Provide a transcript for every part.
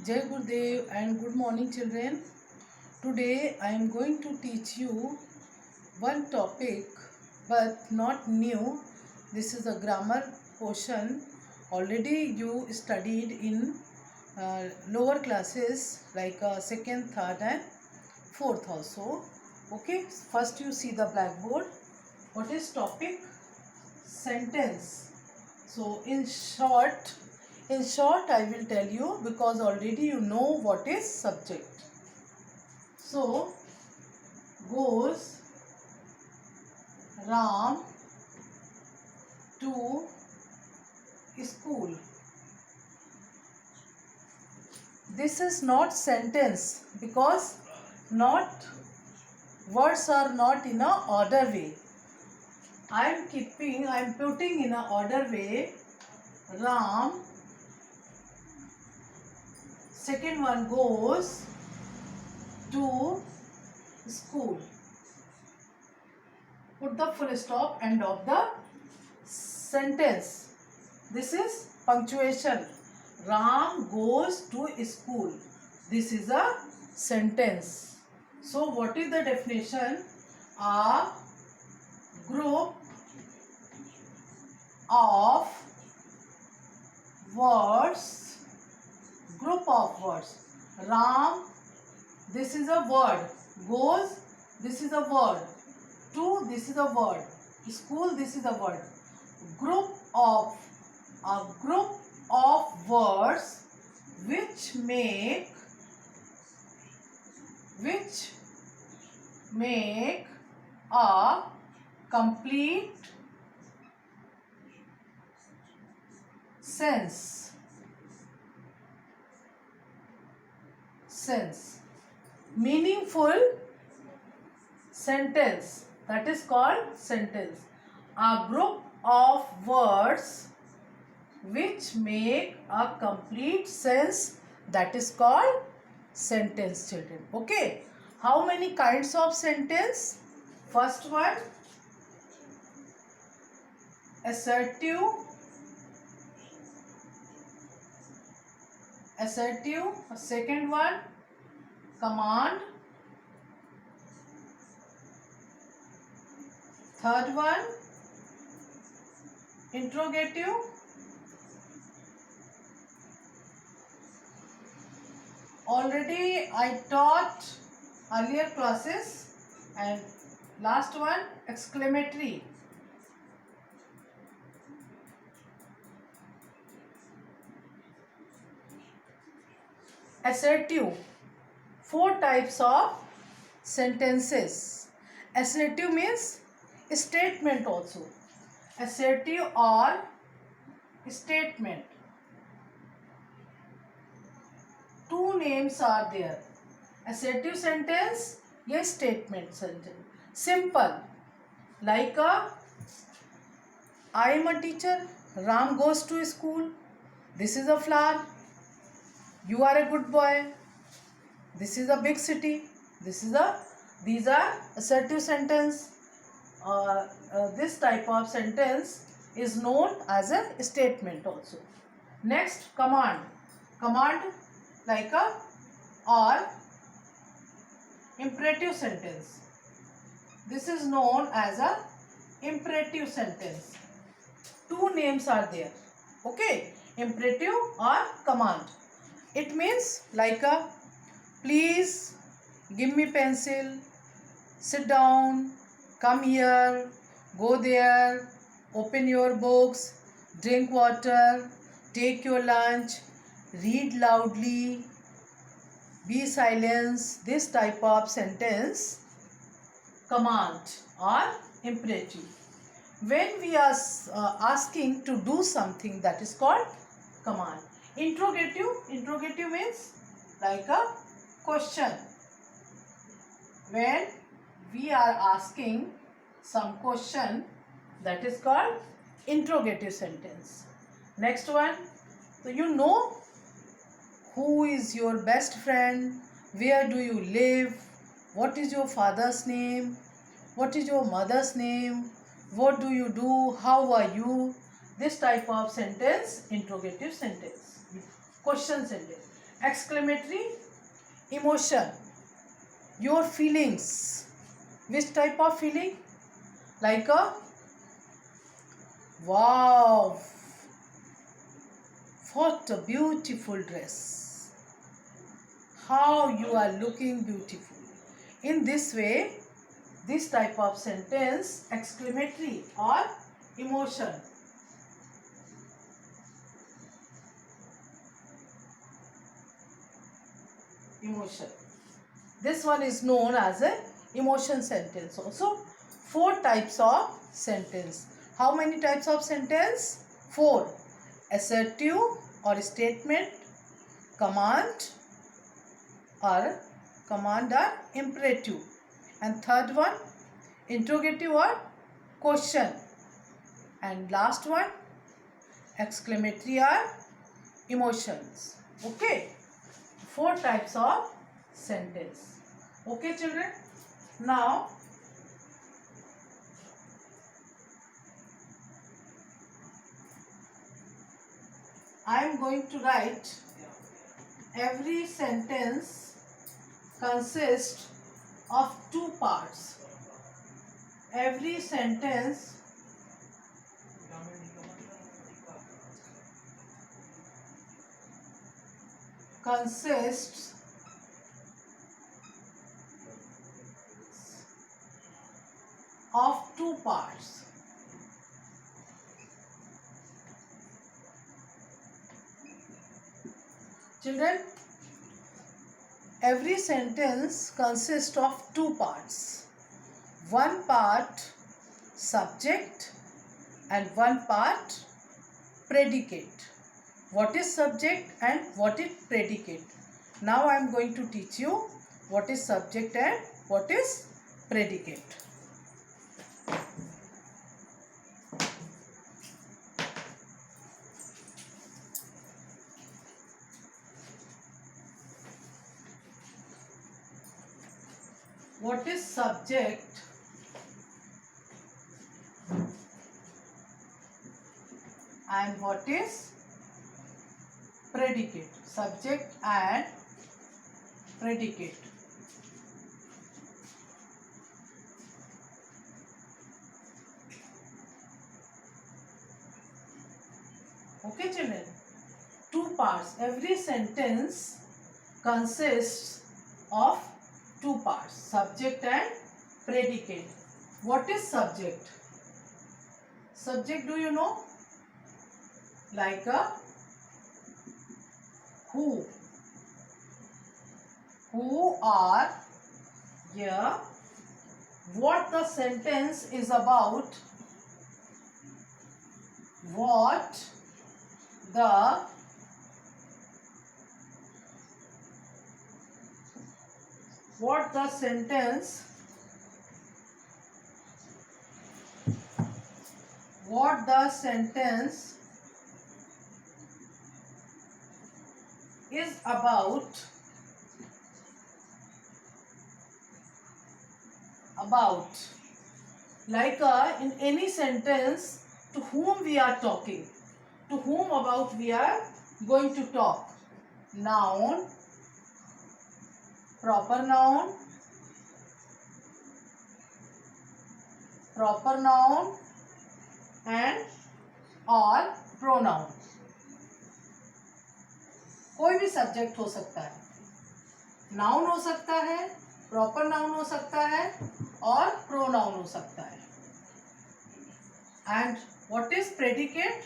Jai Gurudev and good morning children. Today I am going to teach you one topic but not new. This is a grammar portion. Already you studied in lower classes like second, third and fourth also. Okay, first you see the blackboard. What is topic? Sentence. So in short I will tell you because already you know what is subject. So goes Ram to school. This is not sentence because not words are not in a order way. I am putting in a order way. Ram. Second one goes to school. Put the full stop end of the sentence. This is punctuation. Ram goes to school. This is a sentence. So what is the definition? A group of words. Group of words. Ram, this is a word. Goes, this is a word. To, this is a word. School, this is a word. A group of words which make a complete sense. Meaningful sentence, that is called sentence. A group of words which make a complete sense, that is called sentence, children. Okay, how many kinds of sentence? First one, assertive. Second one, command. Third one, interrogative. Already I taught earlier classes. And last one, exclamatory. Assertive. 4 types of sentences. Assertive means statement also. Assertive or statement. 2 names are there. Assertive sentence, yes, statement sentence. Simple. Like I am a teacher. Ram goes to school. This is a flower. You are a good boy. This is a big city. These are assertive sentence. This type of sentence is known as a statement also. Next, command. Command like a or imperative sentence. This is known as a imperative sentence. 2 names are there. Okay, imperative or command. It means like a please give me pencil, sit down, come here, go there, open your books, drink water, take your lunch, read loudly, be silent. This type of sentence, command or imperative. When we are asking to do something, that is called command. Interrogative means like a question. When we are asking some question, that is called interrogative sentence. Next one, so you know who is your best friend, where do you live, what is your father's name, what is your mother's name, what do you do, how are you. This type of sentence, interrogative sentence, question sentence. Exclamatory, emotion, your feelings. Which type of feeling? Like a wow, what a beautiful dress. How you are looking beautiful. In this way, this type of sentence, exclamatory or emotion. Emotion. This one is known as a emotion sentence. Also, 4 types of sentence. How many types of sentence? 4. Assertive or statement, command or imperative, and third one interrogative or question, and last one exclamatory or emotions. Okay, 4 types of sentence. Okay children, now I am going to write every sentence consists of 2 parts. Every sentence consists of 2 parts. Children, every sentence consists of 2 parts. One part subject and one part predicate. What is subject and what is predicate? Now I am going to teach you what is subject and what is predicate. What is subject and what is predicate? Subject and predicate. Okay children, 2 parts. Every sentence consists of 2 parts, subject and predicate. What is subject? Subject, do you know? Like a who. Who are here. What the sentence is about. What the sentence is about. Like in any sentence, to whom we are talking, to whom about we are going to talk. Noun, proper noun and or pronoun. कोई भी subject हो सकता है, noun हो सकता है, proper noun हो सकता है और प्रोनाउन हो सकता है. And what is predicate?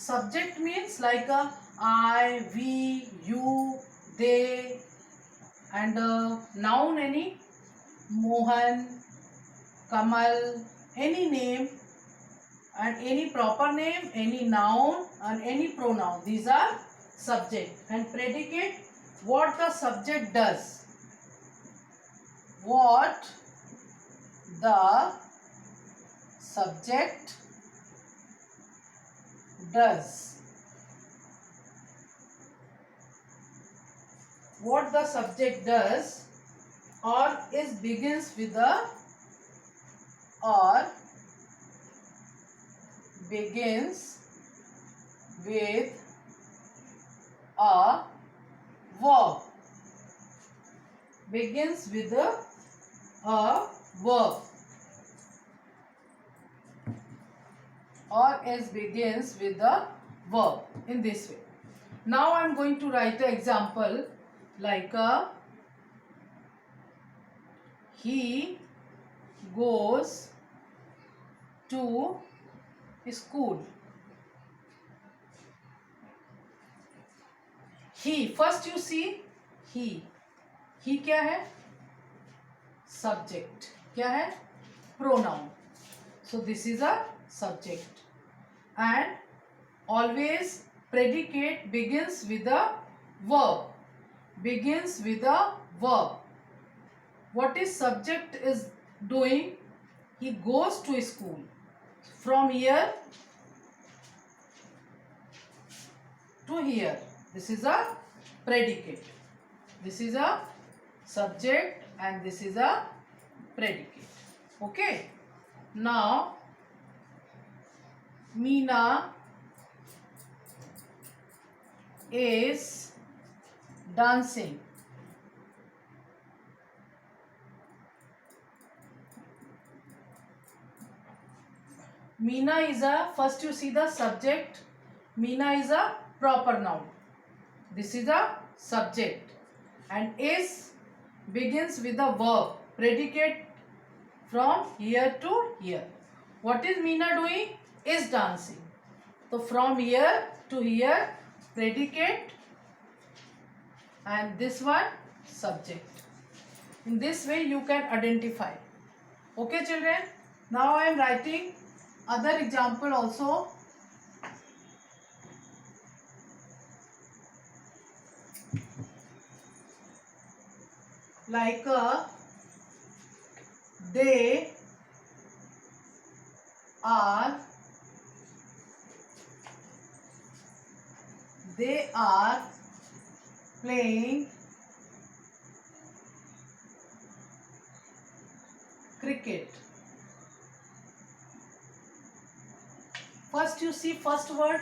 Subject means like a I, we, you, they, and noun any, Mohan, Kamal, any name, and any proper name, any noun and any pronoun. These are subject. And predicate, what the subject does. What the subject does. What the subject does or is begins with the or begins with a verb. Begins with a verb, or else begins with a verb in this way. Now I am going to write an example like he goes to school. He, first you see he क्या है? Subject. क्या है? Pronoun. So this is a subject, and always predicate begins with a verb. Begins with a verb. What is subject is doing? He goes to school. From here to here. This is a predicate. This is a subject and this is a predicate. Okay. Now Meena is dancing. Meena is a, first you see the subject. Meena is a proper noun. This is a subject, and is begins with a verb, predicate from here to here. What is Meena doing? Is dancing. So from here to here, predicate, and this one subject. In this way you can identify. Okay children, now I am writing other example also. Like they are playing cricket. First you see first word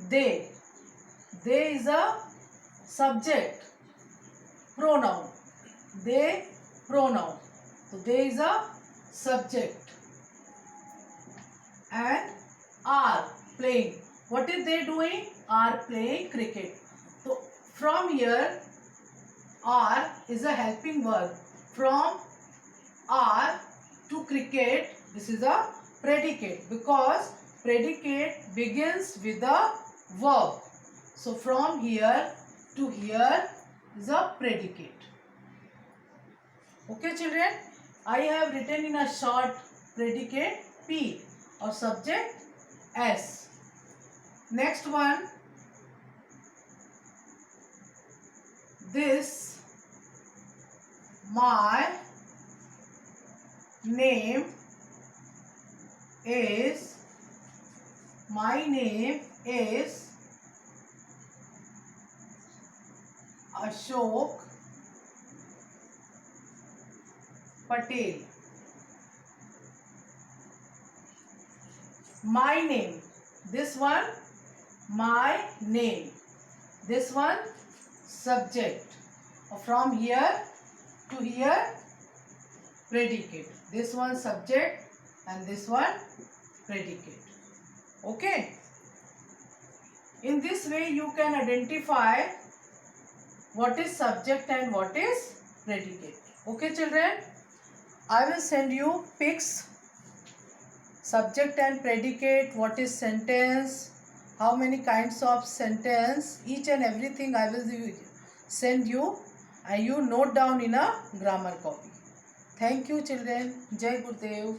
they. They is a subject, pronoun. They, pronoun. So they is a subject, and are playing. What is they doing? Are playing cricket. So from here are is a helping verb. From are to cricket, this is a predicate, because predicate begins with a verb. So from here to here is a predicate. Okay children, I have written in a short predicate P or subject S. Next one, this my name is Ashok Patel. My name, this one my name, this one subject. From here to here predicate. This one subject and this one predicate. Okay. In this way you can identify what is subject and what is predicate. Okay children, I will send you pics, subject and predicate, what is sentence, how many kinds of sentence, each and everything I will send you, and you note down in a grammar copy. Thank you children. Jai Gurudev.